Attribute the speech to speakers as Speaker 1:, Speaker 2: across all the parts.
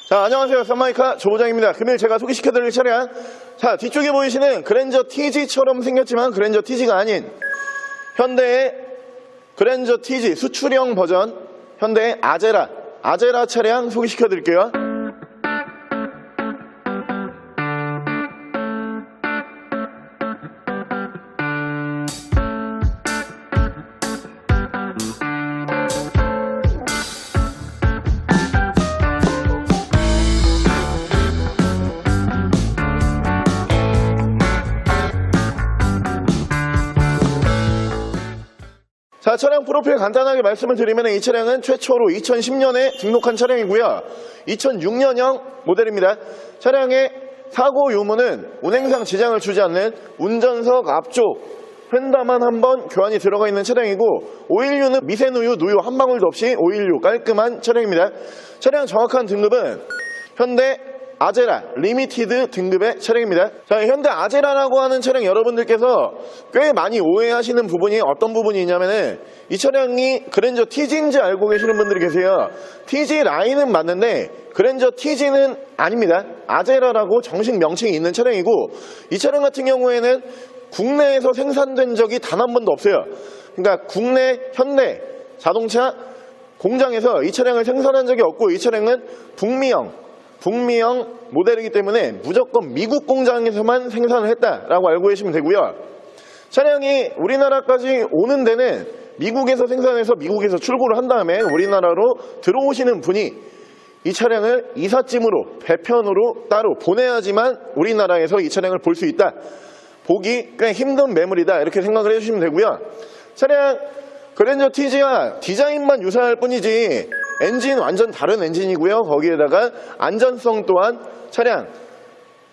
Speaker 1: 자, 안녕하세요. 썬마이카 조부장입니다. 금일 제가 소개시켜드릴 차량, 자, 뒤쪽에 보이시는 그랜저 TG처럼 생겼지만 그랜저 TG가 아닌 현대의 그랜저 TG 수출형 버전, 현대의 아제라 차량 소개시켜드릴게요. 자, 차량 프로필 간단하게 말씀을 드리면 이 차량은 최초로 2010년에 등록한 차량이고요. 2006년형 모델입니다. 차량의 사고 유무는 운행상 지장을 주지 않는 운전석 앞쪽 휀다만 한번 교환이 들어가 있는 차량이고, 오일류는 미세누유, 누유 한 방울도 없이 오일류 깔끔한 차량입니다. 차량 정확한 등급은 현대 아제라 리미티드 등급의 차량입니다. 자, 현대 아제라라고 하는 차량 여러분들께서 꽤 많이 오해하시는 부분이 어떤 부분이 있냐면은 이 차량이 그랜저 TG인지 알고 계시는 분들이 계세요. TG 라인은 맞는데 그랜저 TG는 아닙니다. 아제라라고 정식 명칭이 있는 차량이고, 이 차량 같은 경우에는 국내에서 생산된 적이 단 한 번도 없어요. 그러니까 국내 현대 자동차 공장에서 이 차량을 생산한 적이 없고, 이 차량은 북미형 모델이기 때문에 무조건 미국 공장에서만 생산을 했다라고 알고 계시면 되고요. 차량이 우리나라까지 오는 데는 미국에서 생산해서 미국에서 출고를 한 다음에 우리나라로 들어오시는 분이 이 차량을 이삿짐으로 배편으로 따로 보내야지만 우리나라에서 이 차량을 볼 수 있다. 보기 꽤 힘든 매물이다, 이렇게 생각을 해주시면 되고요. 차량 그랜저 TG와 디자인만 유사할 뿐이지 엔진 완전 다른 엔진이고요. 거기에다가 안전성 또한 차량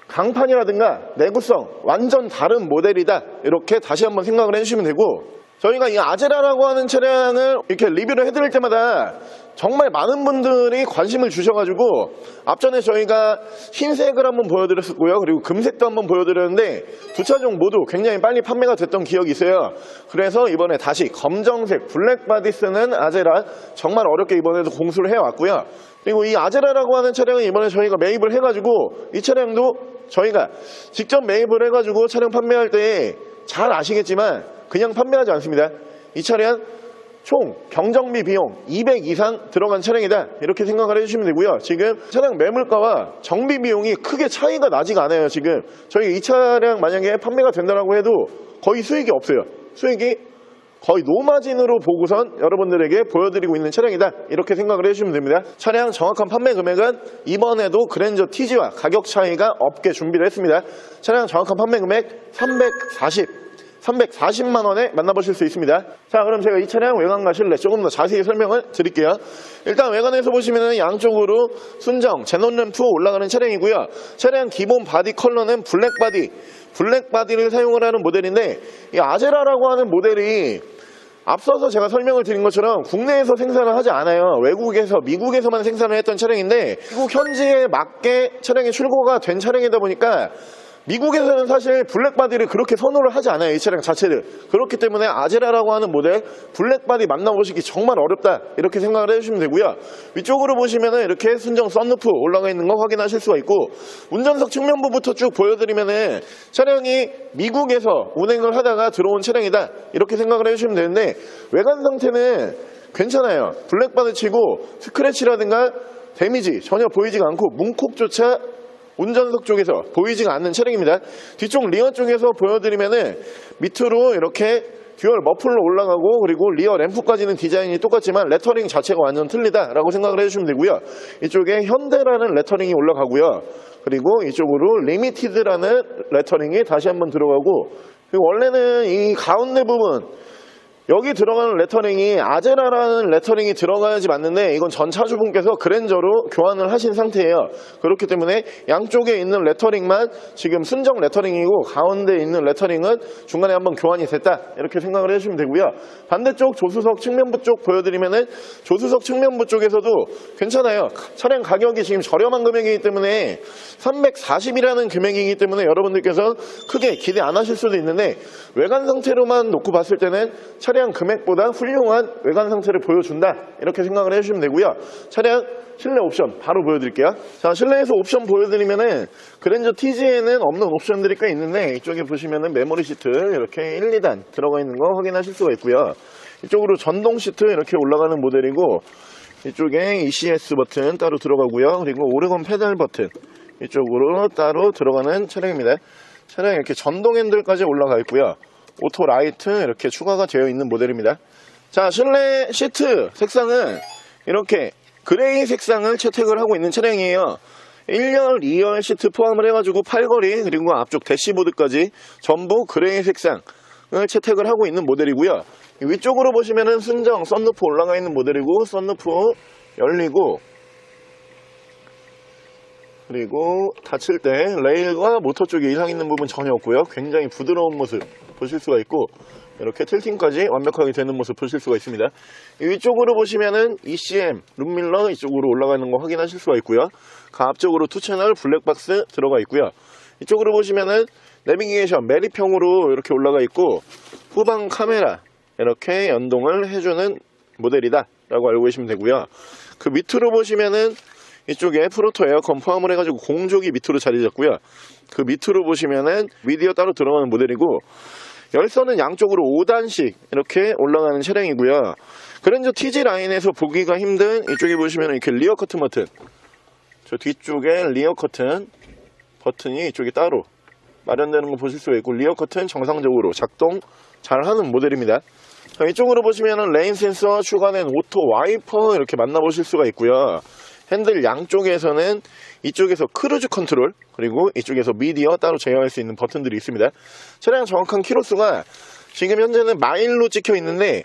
Speaker 1: 강판이라든가 내구성 완전 다른 모델이다, 이렇게 다시 한번 생각을 해주시면 되고, 저희가 이 아제라라고 하는 차량을 이렇게 리뷰를 해드릴 때마다 정말 많은 분들이 관심을 주셔가지고, 앞전에 저희가 흰색을 한번 보여드렸었고요, 그리고 금색도 한번 보여드렸는데 두 차종 모두 굉장히 빨리 판매가 됐던 기억이 있어요. 그래서 이번에 다시 검정색 블랙바디 쓰는 아제라, 정말 어렵게 이번에도 공수를 해왔고요. 그리고 이 아제라라고 하는 차량은 이번에 저희가 매입을 해가지고, 이 차량도 저희가 직접 매입을 해가지고 차량 판매할 때 잘 아시겠지만 그냥 판매하지 않습니다. 이 차량 총 경정비 비용 200 이상 들어간 차량이다, 이렇게 생각을 해주시면 되고요. 지금 차량 매물가와 정비 비용이 크게 차이가 나지가 않아요. 지금 저희 이 차량 만약에 판매가 된다고 해도 거의 수익이 없어요. 수익이 거의 노마진으로 보고선 여러분들에게 보여드리고 있는 차량이다, 이렇게 생각을 해주시면 됩니다. 차량 정확한 판매 금액은 이번에도 그랜저 TG와 가격 차이가 없게 준비를 했습니다. 차량 정확한 판매 금액 340만 원에 만나보실 수 있습니다. 자, 그럼 제가 이 차량 외관과 실내 조금 더 자세히 설명을 드릴게요. 일단 외관에서 보시면 양쪽으로 순정 제논 램프 올라가는 차량이고요. 차량 기본 바디 컬러는 블랙바디를 사용을 하는 모델인데, 이 아제라라고 하는 모델이 앞서서 제가 설명을 드린 것처럼 국내에서 생산을 하지 않아요. 외국에서, 미국에서만 생산을 했던 차량인데, 미국 현지에 맞게 차량이 출고가 된 차량이다 보니까 미국에서는 사실 블랙바디를 그렇게 선호를 하지 않아요, 이 차량 자체를. 그렇기 때문에 아제라라고 하는 모델 블랙바디 만나보시기 정말 어렵다, 이렇게 생각을 해주시면 되고요. 위쪽으로 보시면은 이렇게 순정 썬루프 올라가 있는 거 확인하실 수가 있고, 운전석 측면부부터 쭉 보여드리면은 차량이 미국에서 운행을 하다가 들어온 차량이다, 이렇게 생각을 해주시면 되는데, 외관 상태는 괜찮아요. 블랙바디 치고 스크래치라든가 데미지 전혀 보이지가 않고, 문콕조차 운전석 쪽에서 보이지가 않는 차량입니다. 뒤쪽 리어 쪽에서 보여드리면은 밑으로 이렇게 듀얼 머플러 올라가고, 그리고 리어 램프까지는 디자인이 똑같지만 레터링 자체가 완전 틀리다라고 생각을 해주시면 되고요. 이쪽에 현대라는 레터링이 올라가고요. 그리고 이쪽으로 리미티드라는 레터링이 다시 한번 들어가고, 그리고 원래는 이 가운데 부분 여기 들어가는 레터링이 아제라라는 레터링이 들어가야지 맞는데, 이건 전 차주분께서 그랜저로 교환을 하신 상태예요. 그렇기 때문에 양쪽에 있는 레터링만 지금 순정 레터링이고, 가운데 있는 레터링은 중간에 한번 교환이 됐다, 이렇게 생각을 해주시면 되고요. 반대쪽 조수석 측면부 쪽 보여드리면은, 조수석 측면부 쪽에서도 괜찮아요. 차량 가격이 지금 저렴한 금액이기 때문에 340이라는 금액이기 때문에 여러분들께서 크게 기대 안 하실 수도 있는데, 외관 상태로만 놓고 봤을 때는 차량 차량 금액보다 훌륭한 외관 상태를 보여준다 이렇게 생각을 해주시면 되고요. 차량 실내 옵션 바로 보여드릴게요. 자, 실내에서 옵션 보여드리면은 그랜저 TG에는 없는 옵션들이 꽤 있는데 이쪽에 보시면은 메모리 시트 이렇게 1, 2단 들어가 있는 거 확인하실 수가 있고요. 이쪽으로 전동 시트 이렇게 올라가는 모델이고 이쪽에 ECS 버튼 따로 들어가고요. 그리고 오르건 페달 버튼 이쪽으로 따로 들어가는 차량입니다. 차량 이렇게 전동 핸들까지 올라가 있고요. 오토 라이트 이렇게 추가가 되어 있는 모델입니다. 자, 실내 시트 색상은 이렇게 그레이 색상을 채택을 하고 있는 차량이에요. 1열, 2열 시트 포함을 해가지고 팔걸이 그리고 앞쪽 대시보드까지 전부 그레이 색상을 채택을 하고 있는 모델이고요. 위쪽으로 보시면은 순정 썬루프 올라가 있는 모델이고 썬루프 열리고 그리고 닫힐 때 레일과 모터 쪽에 이상 있는 부분 전혀 없고요. 굉장히 부드러운 모습 보실 수가 있고 이렇게 틸팅까지 완벽하게 되는 모습 보실 수가 있습니다. 위쪽으로 보시면은 ECM 룸밀러 이쪽으로 올라가는 거 확인하실 수가 있고요. 그 앞쪽으로 2채널 블랙박스 들어가 있고요. 이쪽으로 보시면은 내비게이션 매립형으로 이렇게 올라가 있고 후방 카메라 이렇게 연동을 해주는 모델이다 라고 알고 계시면 되고요. 그 밑으로 보시면은 이쪽에 프로토 에어컨 포함을 해가지고 공조기 밑으로 자리 잡고요. 그 밑으로 보시면은 미디어 따로 들어가는 모델이고 열선은 양쪽으로 5단씩 이렇게 올라가는 차량이고요. 그랜저 TG 라인에서 보기가 힘든 이쪽에 보시면 이렇게 리어 커튼 버튼, 저 뒤쪽에 리어 커튼 버튼이 이쪽에 따로 마련되는 거 보실 수가 있고 리어 커튼 정상적으로 작동 잘 하는 모델입니다. 이쪽으로 보시면 레인 센서 추가된 오토 와이퍼 이렇게 만나보실 수가 있고요. 핸들 양쪽에서는 이쪽에서 크루즈 컨트롤 그리고 이쪽에서 미디어 따로 제어할 수 있는 버튼들이 있습니다. 차량 정확한 키로수가 지금 현재는 마일로 찍혀 있는데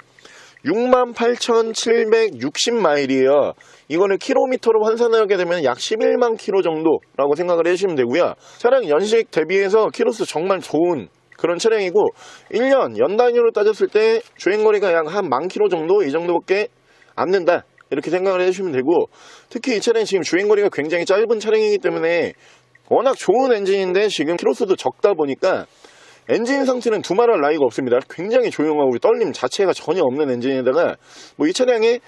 Speaker 1: 68,760마일이에요. 이거를 킬로미터로 환산하게 되면 약 11만 킬로 정도라고 생각을 해주시면 되고요. 차량 연식 대비해서 키로수 정말 좋은 그런 차량이고 1년 연 단위로 따졌을 때 주행거리가 약 한 10,000킬로 정도 이 정도밖에 안 된다 이렇게 생각을 해주시면 되고 특히 이 차량이 지금 주행거리가 굉장히 짧은 차량이기 때문에 워낙 좋은 엔진인데 지금 키로수도 적다 보니까 엔진 상태는 두말할 나위가 없습니다. 굉장히 조용하고 떨림 자체가 전혀 없는 엔진에다가 뭐 이 차량의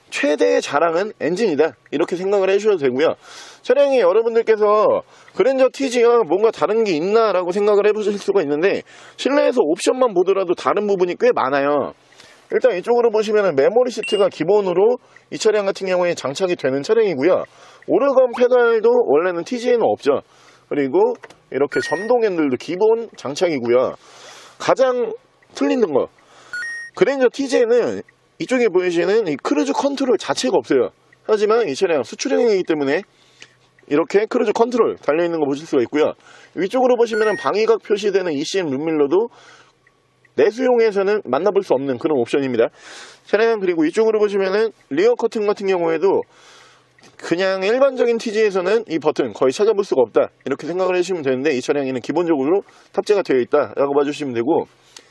Speaker 1: 최대의 자랑은 엔진이다 이렇게 생각을 해주셔도 되고요. 차량이 여러분들께서 그랜저 TG와 뭔가 다른 게 있나 라고 생각을 해보실 수가 있는데 실내에서 옵션만 보더라도 다른 부분이 꽤 많아요. 일단 이쪽으로 보시면 메모리 시트가 기본으로 이 차량 같은 경우에 장착이 되는 차량이고요. 오르건 페달도 원래는 TG에는 없죠. 그리고 이렇게 전동 핸들도 기본 장착이고요. 가장 틀리는 거 그랜저 TG에는 이쪽에 보이시는 이 크루즈 컨트롤 자체가 없어요. 하지만 이 차량 수출형이기 때문에 이렇게 크루즈 컨트롤 달려있는 거 보실 수가 있고요. 위쪽으로 보시면 방위각 표시되는 ECM 룸밀러도 내수용에서는 만나볼 수 없는 그런 옵션입니다. 차량 그리고 이쪽으로 보시면은 리어 커튼 같은 경우에도 그냥 일반적인 TG에서는 이 버튼 거의 찾아볼 수가 없다 이렇게 생각을 해주시면 되는데 이 차량에는 기본적으로 탑재가 되어 있다 라고 봐주시면 되고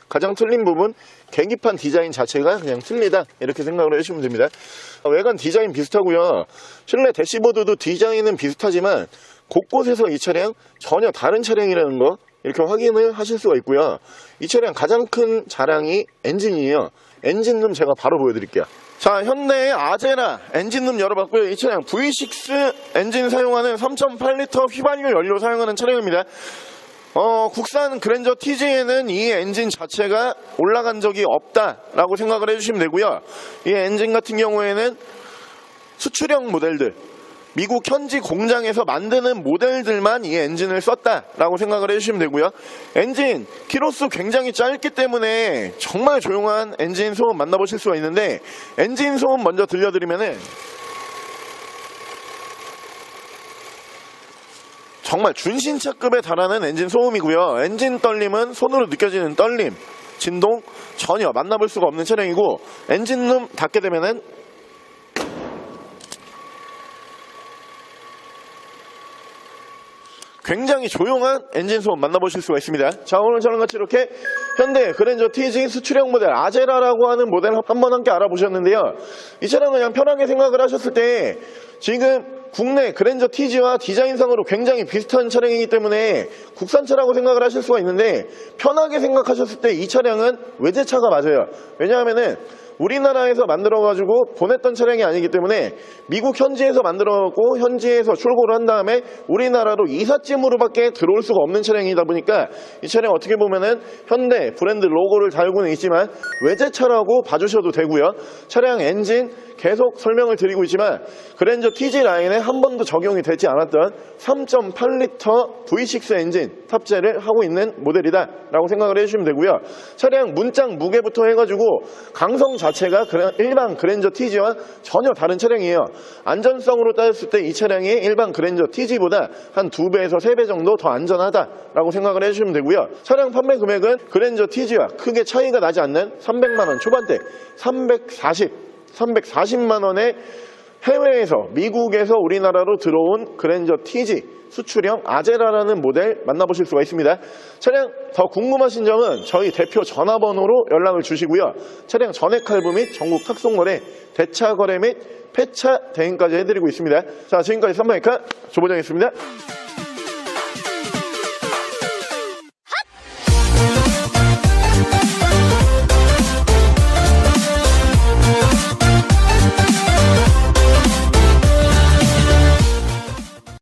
Speaker 1: 가장 틀린 부분 계기판 디자인 자체가 그냥 틀리다 이렇게 생각을 해주시면 됩니다. 외관 디자인 비슷하고요. 실내 대시보드도 디자인은 비슷하지만 곳곳에서 이 차량 전혀 다른 차량이라는 거 이렇게 확인을 하실 수가 있고요. 이 차량 가장 큰 자랑이 엔진이에요. 엔진룸 제가 바로 보여드릴게요. 자, 현대의 아제라 엔진룸 열어봤고요. 이 차량 V6 엔진 사용하는 3.8L 휘발유 연료 사용하는 차량입니다. 국산 그랜저 TG에는 이 엔진 자체가 올라간 적이 없다라고 생각을 해주시면 되고요. 이 엔진 같은 경우에는 수출형 모델들 미국 현지 공장에서 만드는 모델들만 이 엔진을 썼다라고 생각을 해주시면 되고요. 엔진 키로수 굉장히 짧기 때문에 정말 조용한 엔진 소음 만나보실 수가 있는데 엔진 소음 먼저 들려드리면은 정말 준신차급에 달하는 엔진 소음이고요. 엔진 떨림은 손으로 느껴지는 떨림, 진동 전혀 만나볼 수가 없는 차량이고 엔진룸 닫게 되면은 굉장히 조용한 엔진 소음 만나보실 수가 있습니다. 자, 오늘 저랑 같이 이렇게 현대 그랜저 TG 수출형 모델 아제라라고 하는 모델 한번 함께 알아보셨는데요. 이 차량은 그냥 편하게 생각을 하셨을 때 지금 국내 그랜저 TG와 디자인상으로 굉장히 비슷한 차량이기 때문에 국산차라고 생각을 하실 수가 있는데, 편하게 생각하셨을 때 이 차량은 외제차가 맞아요. 왜냐하면은 우리나라에서 만들어가지고 보냈던 차량이 아니기 때문에 미국 현지에서 만들어갖고 현지에서 출고를 한 다음에 우리나라로 이삿짐으로밖에 들어올 수가 없는 차량이다 보니까 이 차량 어떻게 보면은 현대 브랜드 로고를 달고는 있지만 외제차라고 봐주셔도 되고요. 차량 엔진 계속 설명을 드리고 있지만 그랜저 TG 라인에 한 번도 적용이 되지 않았던 3.8L V6 엔진 탑재를 하고 있는 모델이다 라고 생각을 해주시면 되고요. 차량 문짝 무게부터 해가지고 강성 자체가 일반 그랜저 TG와 전혀 다른 차량이에요. 안전성으로 따졌을 때 이 차량이 일반 그랜저 TG보다 한 2배에서 3배 정도 더 안전하다라고 생각을 해주시면 되고요. 차량 판매 금액은 그랜저 TG와 크게 차이가 나지 않는 300만원 초반대 340만원에 해외에서 미국에서 우리나라로 들어온 그랜저 TG 수출형 아제라라는 모델 만나보실 수가 있습니다. 차량 더 궁금하신 점은 저희 대표 전화번호로 연락을 주시고요. 차량 전액 할부 및 전국 탁송거래, 대차 거래 및 폐차 대행까지 해드리고 있습니다. 자, 지금까지 삼마이카 조보정이었습니다.